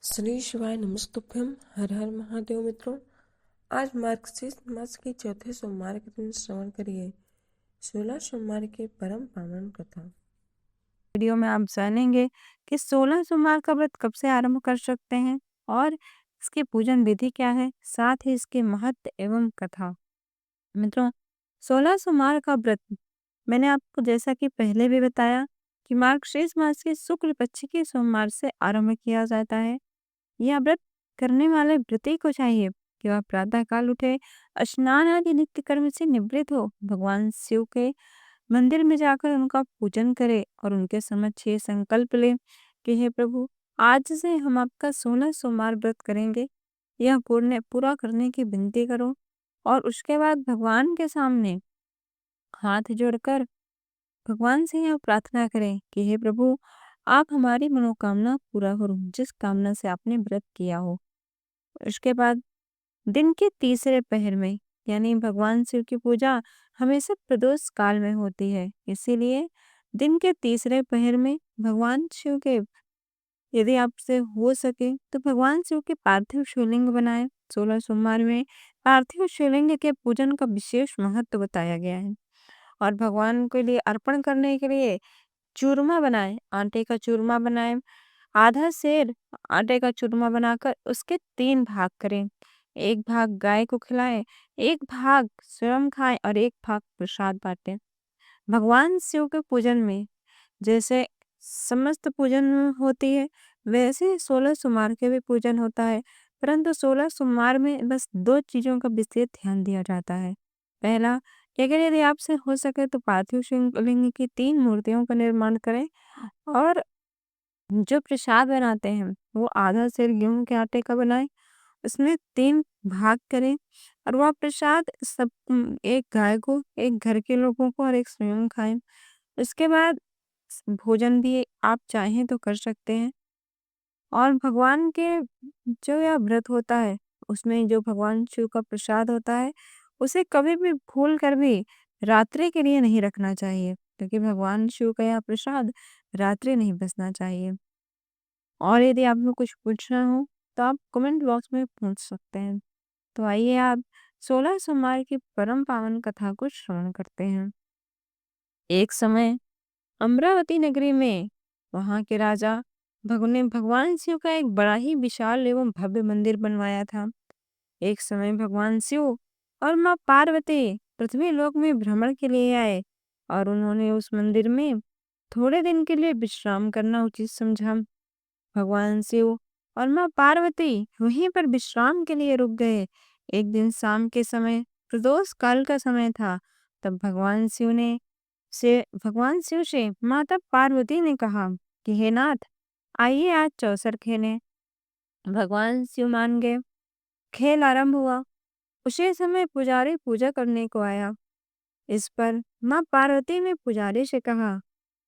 श्री शिवाय नमस्तुभ्यम। हर हर महादेव। मित्रों, आज मार्गशीर्ष मास के चौथे सोमवार के दिन श्रवण करिए 16 सोमवार के परम पावन कथा। वीडियो में आप जानेंगे कि 16 सोमवार का व्रत कब से आरंभ कर सकते हैं और इसकी पूजन विधि क्या है, साथ ही इसके महत्व एवं कथा। मित्रों, 16 सोमवार का व्रत मैंने आपको जैसा कि पहले भी बताया कि मार्गशीर्ष मास के शुक्ल पक्ष के सोमवार से आरंभ किया जाता है। यह व्रत करने वाले व्रती को चाहिए कि वह प्रातः काल उठे, स्नान आदि नित्य कर्म से निवृत्त हो, भगवान शिव के मंदिर में जाकर उनका पूजन करे और उनके समक्ष ये संकल्प ले कि हे प्रभु, आज से हम आपका 16 सोमवार व्रत करेंगे। यह पुण्य पूरा करने की विनती करो और उसके बाद भगवान के सामने हाथ जोड़कर भगवान से यह प्रार्थना करें कि हे प्रभु, आप हमारी मनोकामना पूरा करो, जिस कामना से आपने व्रत किया हो। उसके बाद दिन के तीसरे पहर में, यानी भगवान शिव की पूजा हमेशा प्रदोष काल में होती है, इसीलिए दिन के तीसरे पहर में भगवान शिव के, यदि आपसे हो सके तो भगवान शिव के पार्थिव शिवलिंग बनाएं। 16 सोमवार में पार्थिव शिवलिंग के पूजन का विशेष महत्व बताया गया है और भगवान के लिए अर्पण करने के लिए चूरमा बनाएं, आटे का चूरमा बनाएं। आधा सेर आटे का चूरमा बनाकर उसके 3 भाग करें। एक भाग गाय को खिलाएं, एक भाग स्वयं खाएं और एक भाग प्रसाद बांटें। भगवान शिव के पूजन में जैसे समस्त पूजन होती है, वैसे 16 सोमवार के भी पूजन होता है, परंतु 16 सोमवार में बस 2 चीजों का विशेष ध्यान दिया जाता है। पहला, कि अगर यदि आपसे हो सके तो पार्थिव शिवलिंग की 3 मूर्तियों का निर्माण करें और जो प्रसाद बनाते हैं वो आधा सेर गेहूं के आटे का बनाएं, उसमें 3 भाग करें और वह प्रसाद सब एक गाय को, एक घर के लोगों को और एक स्वयं खाएं। उसके बाद भोजन भी आप चाहें तो कर सकते हैं और भगवान के जो यह व्रत होता है उसमें जो भगवान शिव का प्रसाद होता है उसे कभी भी भूल कर भी रात्रि के लिए नहीं रखना चाहिए, क्योंकि भगवान शिव का यह प्रसाद रात्रि नहीं बचना चाहिए। और यदि आपको कुछ पूछना हो तो आप कमेंट बॉक्स में पूछ सकते हैं। तो आइए आप 16 सोमवार की परम पावन कथा को श्रवण करते हैं। एक समय अमरावती नगरी में वहां के राजा ने भगवान शिव का एक बड़ा ही विशाल एवं भव्य मंदिर बनवाया था। एक समय भगवान शिव और माँ पार्वती पृथ्वी लोक में भ्रमण के लिए आए और उन्होंने उस मंदिर में थोड़े दिन के लिए विश्राम करना उचित समझा। भगवान शिव और माँ पार्वती वहीं पर विश्राम के लिए रुक गए। एक दिन शाम के समय, प्रदोष काल का समय था, तब भगवान शिव से माता पार्वती ने कहा कि हे नाथ, आइए आज चौसर खेलें। भगवान शिव मान गए। खेल आरंभ हुआ। उसी समय पुजारी पूजा करने को आया। इस पर माँ पार्वती ने पुजारी से कहा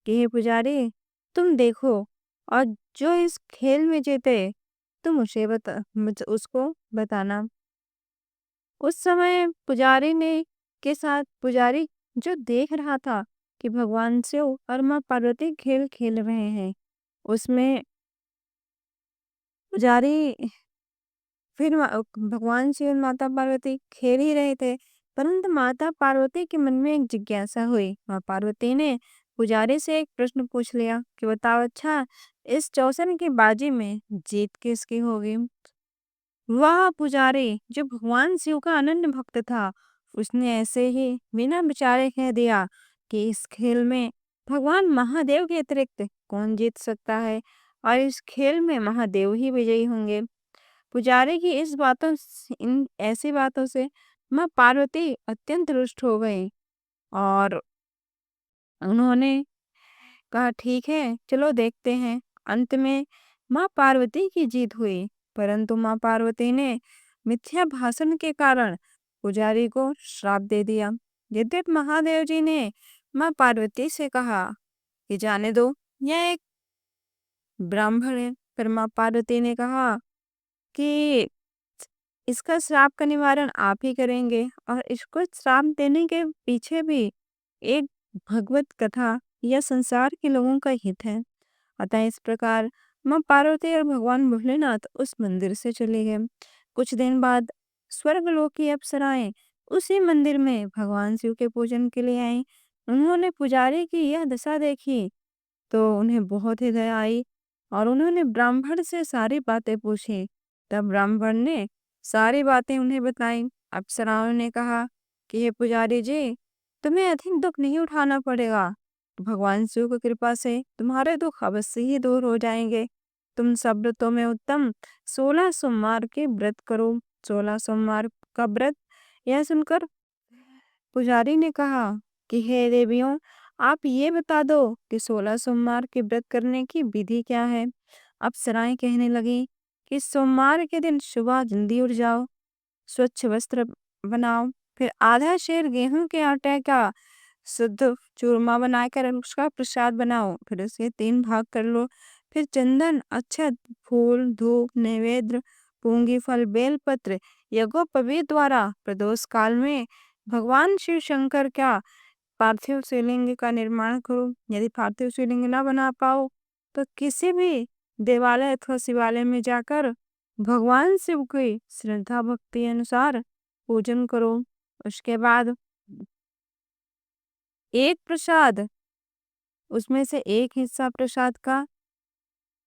कि हे पुजारी, तुम देखो और जो इस खेल में जीते तुम उसको बताना। उस समय पुजारी जो देख रहा था कि भगवान शिव और माँ पार्वती खेल खेल रहे हैं, उसमें पुजारी भगवान शिव और माता पार्वती खेल ही रहे थे, परंतु माता पार्वती के मन में एक जिज्ञासा हुई। माँ पार्वती ने पुजारी से एक प्रश्न पूछ लिया कि बताओ, अच्छा, इस चौसन की बाजी में जीत किसकी होगी? वह पुजारी जो भगवान शिव का अनन्य भक्त था, उसने ऐसे ही बिना विचारे कह दिया कि इस खेल में भगवान महादेव के अतिरिक्त कौन जीत सकता है और इस खेल में महादेव ही विजयी होंगे। पुजारी की इन ऐसी बातों से माँ पार्वती अत्यंत रुष्ट हो गई और उन्होंने कहा ठीक है, चलो देखते हैं। अंत में माँ पार्वती की जीत हुई, परंतु माँ पार्वती ने मिथ्या भाषण के कारण पुजारी को श्राप दे दिया। यद्यपि महादेव जी ने माँ पार्वती से कहा कि जाने दो, यह एक ब्राह्मण है, पर माँ पार्वती ने कहा कि इसका श्राप का निवारण आप ही करेंगे और इसको श्राप देने के पीछे भी एक भगवत कथा या संसार के लोगों का हित है। अतः इस प्रकार माँ पार्वती और भगवान भोलेनाथ उस मंदिर से चले गए। कुछ दिन बाद स्वर्गलोक की अप्सराएं उसी मंदिर में भगवान शिव के पूजन के लिए आई। उन्होंने पुजारी की यह दशा देखी तो उन्हें बहुत ही दया आई और उन्होंने ब्राह्मण से सारी बातें पूछी। तब ब्राह्मण ने सारी बातें उन्हें बताई। अप्सराओं ने कहा कि हे पुजारी जी, तुम्हें अधिक दुख नहीं उठाना पड़ेगा। भगवान शिव की कृपा से तुम्हारे दुख अवश्य ही दूर हो जाएंगे। तुम सब व्रतों में उत्तम 16 सोमवार के व्रत करो। 16 सोमवार का व्रत यह सुनकर पुजारी ने कहा कि हे देवियों, आप ये बता दो कि 16 सोमवार के व्रत करने की विधि क्या है। अप्सराएं कहने लगी कि सोमवार के दिन सुबह जल्दी उठ जाओ, स्वच्छ वस्त्र बनाओ, फिर आधा सेर गेहूं के आटे का शुद्ध चूरमा बनाकर उसका प्रसाद बनाओ, फिर उसे 3 भाग कर लो। फिर चंदन, अक्षत, फूल, धूप, नैवेद्य, पूंगी फल, बेलपत्र, यज्ञोपवीत द्वारा प्रदोष काल में भगवान शिव शंकर का पार्थिव शिवलिंग का निर्माण करो। यदि पार्थिव शिवलिंग ना बना पाओ तो किसी भी देवालय अथवा शिवालय में जाकर भगवान शिव की श्रद्धा भक्ति अनुसार पूजन करो। उसके बाद एक प्रसाद, उसमें से एक हिस्सा प्रसाद का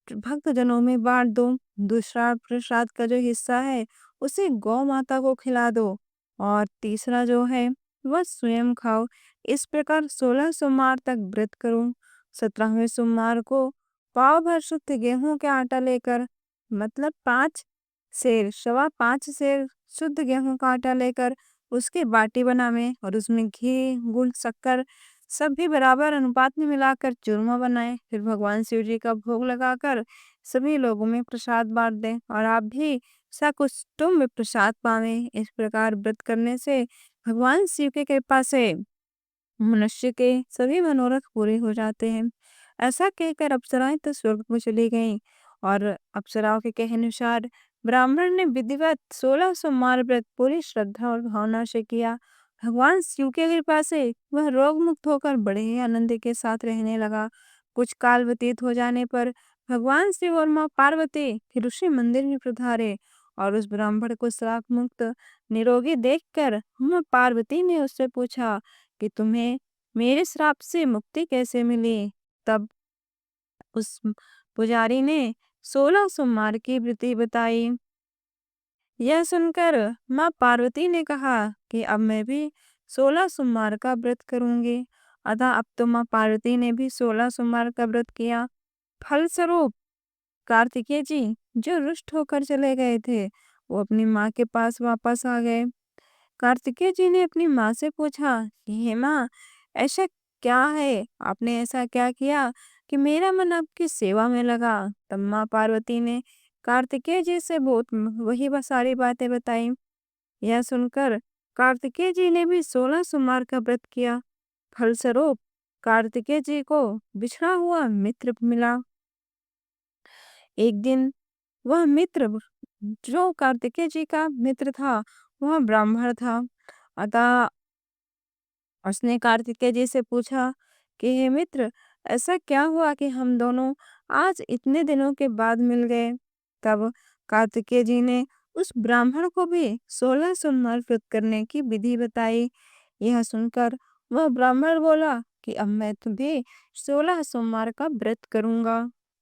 भक्तजनों में बांट दो। दूसरा प्रसाद का जो हिस्सा है उसे गौ माता को खिला दो और तीसरा जो है वह स्वयं खाओ। इस प्रकार 16 सोमवार तक व्रत करो। 17वें सोमवार को पाव भर शुद्ध गेहूं का आटा लेकर, मतलब 5 सेर, 5.25 सेर शुद्ध गेहूं का आटा लेकर उसकी बाटी बनावे और उसमें घी, गुड़, शक्कर सभी बराबर अनुपात में मिलाकर चूरमा बनाएं। फिर भगवान शिव जी का भोग लगाकर सभी लोगों में प्रसाद बांट दें और आप भी सकुटुंब में प्रसाद पावें। इस प्रकार व्रत करने से भगवान शिव की कृपा से मनुष्य के सभी मनोरथ पूरे हो जाते हैं। ऐसा कहकर अप्सराएं तो स्वर्ग को चली गईं और अप्सराओं के कहे अनुसार ब्राह्मण ने विधिवत 16 सोमवार व्रत पूरी श्रद्धा और भावना से किया। भगवान शिव की कृपा से वह रोग मुक्त होकर बड़े ही आनंद के साथ रहने लगा। कुछ काल व्यतीत हो जाने पर भगवान शिव और माँ पार्वती फिर उसी मंदिर में पधारे और उस ब्राह्मण को श्राप मुक्त निरोगी देखकर माँ पार्वती ने उससे पूछा कि तुम्हें मेरे श्राप से मुक्ति कैसे मिली। तब उस पुजारी ने 16 सोमवार की विधि बताई। यह सुनकर माँ पार्वती ने कहा कि अब मैं भी 16 सोमवार का व्रत करूंगी। अतः अब तो माँ पार्वती ने भी 16 सोमवार का व्रत किया। फलस्वरूप कार्तिकेय जी जो रुष्ट होकर चले गए थे वो अपनी माँ के पास वापस आ गए। कार्तिकेय जी ने अपनी माँ से पूछा कि हे माँ, ऐसा क्या है, आपने ऐसा क्या किया कि मेरा मन आपकी सेवा में लगा। तब माँ पार्वती ने कार्तिकेय जी से बहुत वही सारी बातें बताई। यह सुनकर कार्तिकेय जी ने भी 16 सोमवार का व्रत किया। फलस्वरूप कार्तिकेय जी को बिछड़ा हुआ मित्र मिला। एक दिन वह मित्र, जो कार्तिकेय जी का मित्र था, वह ब्राह्मण था। अतः उसने कार्तिकेय जी से पूछा कि हे मित्र, ऐसा क्या हुआ कि हम दोनों आज इतने दिनों के बाद मिल गए। तब कार्तिकेय जी ने उस ब्राह्मण को भी 16 सोमवार व्रत करने की विधि बताई। यह सुनकर वह ब्राह्मण बोला कि अब मैं तुम्हें 16 सोमवार का व्रत करूंगा।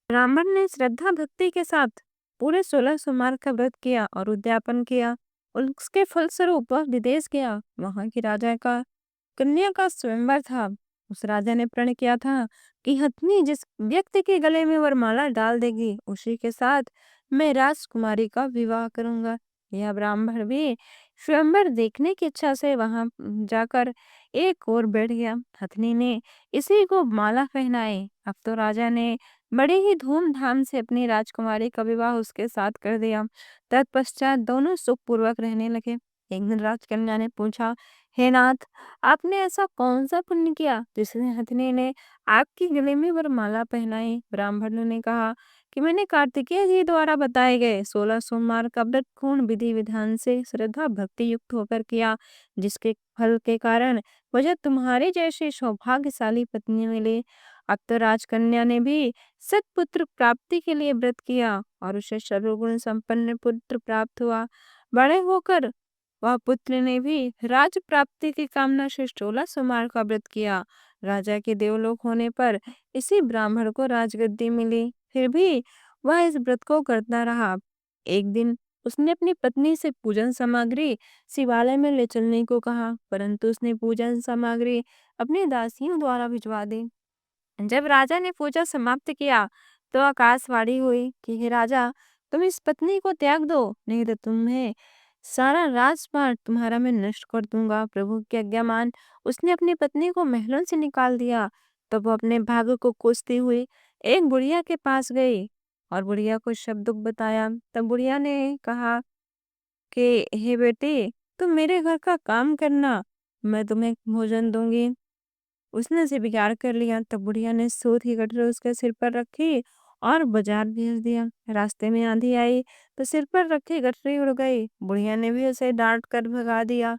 ब्राह्मण ने श्रद्धा भक्ति के साथ पूरे 16 सोमवार का व्रत किया और उद्यापन किया। और उसके फलस्वरूप वह विदेश गया। वहां की राजा का कन्या का स्वयंवर था। उस राजा ने प्रण किया था कि हथनी जिस व्यक्ति के गले में वरमाला डाल देगी उसी के साथ मैं राजकुमारी का विवाह करूंगा। यह ब्राह्मण भी स्वयंवर देखने की इच्छा से वहां जाकर एक ओर बैठ गया। हथनी ने इसी को माला पहनाई। अब तो राजा ने बड़े ही धूमधाम से अपनी राजकुमारी का विवाह उसके साथ कर दिया। तत्पश्चात दोनों सुखपूर्वक रहने लगे। एक दिन राजकन्या ने पूछा, हे नाथ, आपने ऐसा कौन सा पुण्य किया जिसने हथनी ने आपकी गले में वरमाला पहनाई। ब्राह्मणों ने कहा कि मैंने कार्तिकेय जी द्वारा बताए गए 16 सोमवार का व्रत पूर्ण विधि विधान से श्रद्धा भक्ति युक्त होकर किया, जिसके फल के कारण मुझे तुम्हारी जैसी सौभाग्यशाली पत्नी मिली। अब तो राजकन्या ने भी सत्पुत्र प्राप्ति के लिए व्रत किया और उसे सर्वगुण संपन्न पुत्र प्राप्त हुआ। बड़े होकर वह पुत्र ने भी राज प्राप्ति की कामना से 16 सोमवार का व्रत किया। राजा के देवलोक होने पर इसी ब्राह्मण को राजगद्दी मिली, फिर भी वह इस व्रत को करता रहा। एक दिन उसने अपनी पत्नी से पूजन सामग्री शिवालय में ले चलने को कहा, परंतु उसने पूजन सामग्री अपनी दासियों द्वारा भिजवा दी। जब राजा ने पूजा समाप्त किया तो आकाशवाणी हुई कि हे राजा, तुम इस पत्नी को त्याग दो, नहीं तो तुम्हें सारा राजपाट तुम्हारा मैं नष्ट कर दूंगा। प्रभु की आज्ञा मान उसने अपनी पत्नी को महलों से निकाल दिया। तब वो अपने भाग्य को कोसती हुई एक बुढ़िया के पास गई और बुढ़िया को सब दुख बताया। तब बुढ़िया ने कहा कि हे बेटी, तुम मेरे घर का काम करना, मैं तुम्हें भोजन दूंगी। उसने स्वीकार कर लिया। तब बुढ़िया ने सूत की गठरी उसके सिर पर रखी और बाजार भेज दिया। रास्ते में आंधी आई तो सिर पर रखी गठरी उड़ गई। बुढ़िया ने भी उसे डांट कर भगा दिया।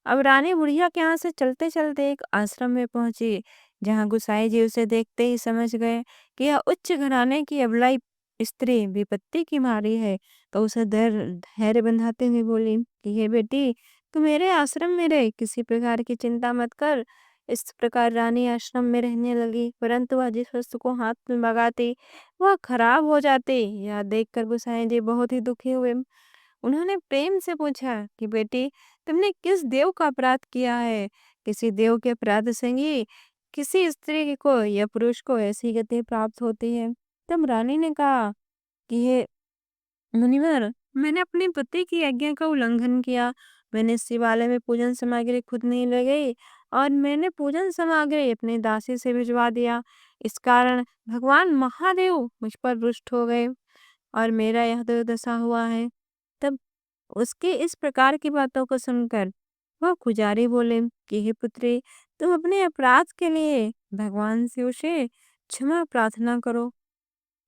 अब रानी बुढ़िया के यहाँ से चलते चलते एक आश्रम में पहुंची, जहाँ गुसाई जी उसे देखते ही समझ गए कि यह उच्च घराने की अबलाई स्त्री विपत्ति की मारी है। तो उसे धैर्य बंधाते हुए बोली कि ये बेटी, तू मेरे आश्रम में रहे, किसी प्रकार की चिंता मत कर। इस प्रकार रानी आश्रम में रहने लगी, परंतु वह जिस वस्तु को हाथ में लगाती वह खराब हो जाती। यह देखकर गुसाई जी बहुत ही दुखी हुए। उन्होंने प्रेम से पूछा कि बेटी, तुमने किस देव का अपराध किया है? किसी देव के अपराध से ही किसी स्त्री को या पुरुष को ऐसी गति प्राप्त होती है। तब रानी ने कहा कि हे मुनिवर, मैंने अपने पति की आज्ञा का उल्लंघन किया। मैंने शिवालय में पूजन सामग्री खुद नहीं ले गई और मैंने पूजन सामग्री अपनी दासी से भिजवा दिया। इस कारण भगवान महादेव मुझ पर रुष्ट हो गए और मेरा यह दुर्दशा हुआ है। तब उसके इस प्रकार की बातों को सुनकर वह पुजारी बोले कि हे पुत्री, तुम अपने अपराध के लिए भगवान शिव से क्षमा प्रार्थना करो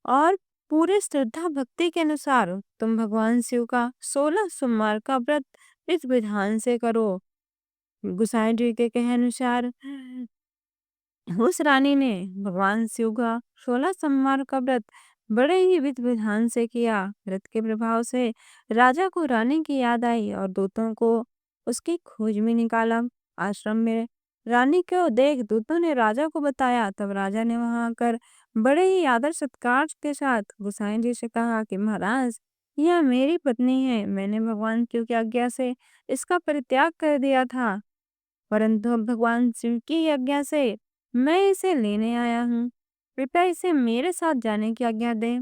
और पूरे श्रद्धा भक्ति के अनुसार तुम भगवान शिव का 16 सोमवार का व्रत इस विधान से करो। गुसाई जी के कहे अनुसार उस रानी ने भगवान शिव का 16 सोमवार का व्रत बड़े ही विधि विधान से किया। व्रत के प्रभाव से राजा को रानी की याद आई और दूतों को उसकी खोज में निकाला। आश्रम में रानी को देख दूतों ने राजा को बताया। तब राजा ने वहां आकर बड़े ही आदर सत्कार के साथ गुसाई जी से कहा कि महाराज, यह मेरी पत्नी है। मैंने भगवान शिव की आज्ञा से इसका परित्याग कर दिया था, परंतु अब भगवान शिव की आज्ञा से मैं इसे लेने आया हूँ। कृपया इसे मेरे साथ जाने की आज्ञा दें।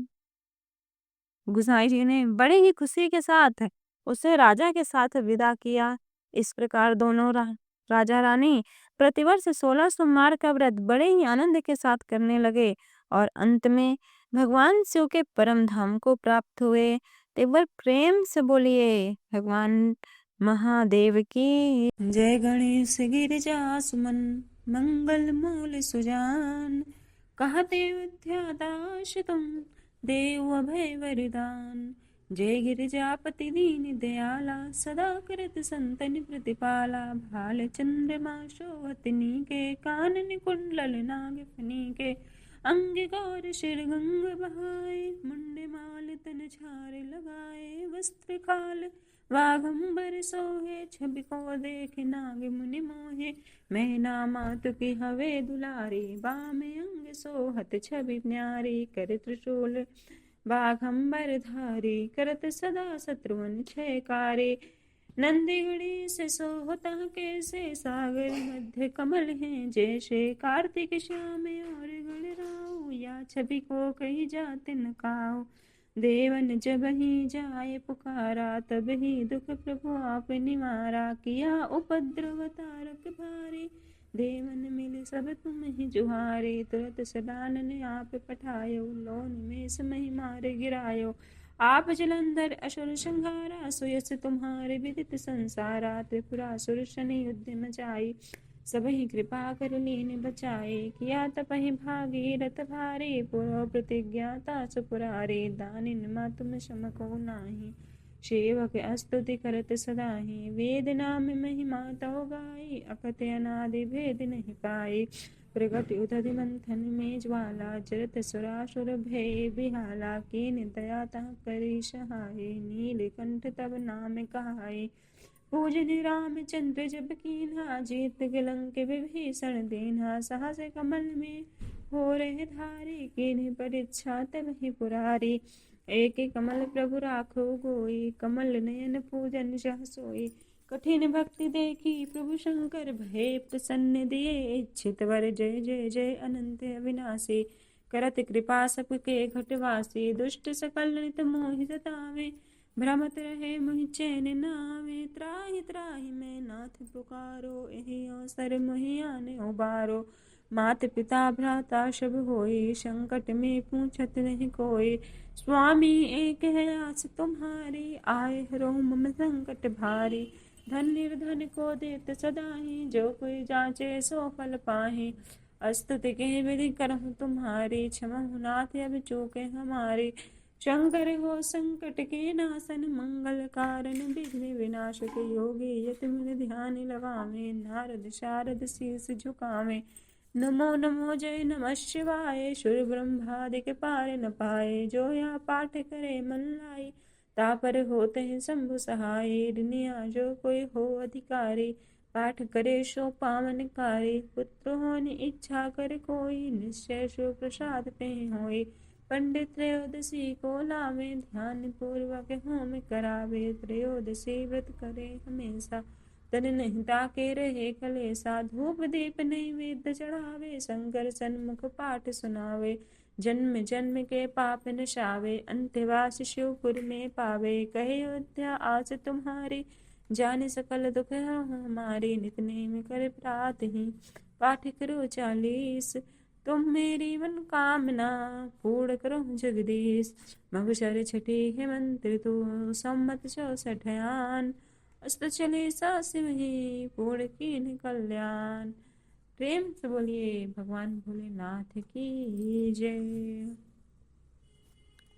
गुसाई जी ने बड़े ही खुशी के साथ उसे राजा के साथ विदा किया। इस प्रकार दोनों राजा रानी प्रतिवर्ष 16 सोमवार का व्रत बड़े ही आनंद के साथ करने लगे और अंत में भगवान शिव के परम धाम को प्राप्त हुए। तेवर प्रेम से बोलिए भगवान महादेव की जय गणेश गिरिजा सुमन मंगल मूल सुजान, कहते विद्यादाश तुम देव अभय वरदान। जय गिरिजापति दीन दयाला, सदा करत संतन प्रतिपाला। भाल चंद्रमा शोभत नीके, कानन कुंडल नाग फनीके। अंग गौर शिर गंग बहाए, मुंड माल तन छार लगाए। वस्त्र खाल वाघंबर सोहे, छवि को देख नाग मुनि मोहे। मैना मात की हवे दुलारी, बामे अंग सोहत छवि न्यारी। कर त्रिशूल बाघंबर धारी, करत सदा शत्रुन छयकारी। नंदीगढ़ी से सोहता कैसे, सागर मध्य कमल हैं जैसे। कार्तिक श्याम और गणराव, या छवि को कही जात न काऊ। देवन जब ही जाए पुकारा, तब ही दुख प्रभु आप निवारा। किया उपद्रव तारक भारी, देवन मिल सब तुम ही जुहारे। तुरत सदानन आप पठायो, लोन में समहि मार गिरायो। आप जलंधर असुर संहारा, सुयस तुम्हारे विदित संसारा। त्रिपुरासुर शनि युद्ध मचाई, सबहि कृपा कर लीन बचाए। किया तपहि भागीरथ भारी, पुरो प्रतिज्ञाता सुपुरारी। दानिन मा तुम सम को नाही, सेवक स्तुति करत सदाहि। वेद नाम महिमा तव गाई, अकथ अनादि भेद नहीं पाए। प्रगट उदधि मंथन में ज्वाला, जरत सुरासुर भय बिहाला, कीन दया तह करी सहाय, नीलकंठ तब नाम कहाय। पूजन रामचंद्र जब कीन्हा, जीत लंक विभीषण दीन्हा, सहस कमल में हो रहे धारी, कीन्ह परीक्षा तब ही पुरारी। एक कमल प्रभु राखो गोई, कमल नयन पूजन सह सोई। कठिन भक्ति देखी प्रभु शंकर, भय प्रसन्न दिए इच्छित वर। जय जय जय अनंत अविनाशी, करत कृपा सबके घटवासी। दुष्ट सकल नित मोहि सतावे, भ्रमत रहे मोहि चैन नावे। त्राहि त्राहि मैं नाथ पुकारो, एहि अवसर मोहि आने उबारो। मात पिता भ्राता सब होई, संकट में पूछत नहीं कोई। स्वामी एक है आस तुम्हारी, आए हरो मम संकट भारी। धन निर्धन को देत सदाहि, जो कोई जांचे सो फल पाहि। अस्तुति के विधि करहु तुम्हारी, क्षमहु नाथ अब चूके हमारी। शंकर हो संकट के नाशन, मंगल कारण विघ्न विनाशक। योगी यति मुनि ध्यान लगावे, नारद शारद शीस झुकावे। नमो नमो जय नमः शिवाय, सुर ब्रह्मादिक पार न पाए। जो या पाठ करे मन लाई, तापर होते हैं शंभु सहाय। दुनिया जो कोई हो अधिकारी, पाठ करे सो पावन कारी। पुत्र होने इच्छा कर कोई, निश्चय सो प्रसाद पे होई। पंडित त्रयोदशी को लावे, ध्यान पूर्वक होम करावे। त्रयोदशी व्रत करे हमेशा, तन नहीं ताके रहे कलेसा। धूप दीप नैवेद्य चढ़ावे, शंकर सन्मुख पाठ सुनावे। जन्म जन्म के पाप नशावे, अंत्यवास शिवपुर में पावे। कहे अयोध्या आस तुम्हारी, जाने सकल दुख हमारी। नित नेम कर प्रात ही, पाठ करो 40। तुम मेरी मन कामना, पूर्ण करो जगदीश। मगसर छठी हेमंत ऋतु, सम्मत 64 आन। अस्त चले सासिव ही, पूर्ण कीन कल्याण। प्रेम से बोलिए भगवान भोलेनाथ की जय।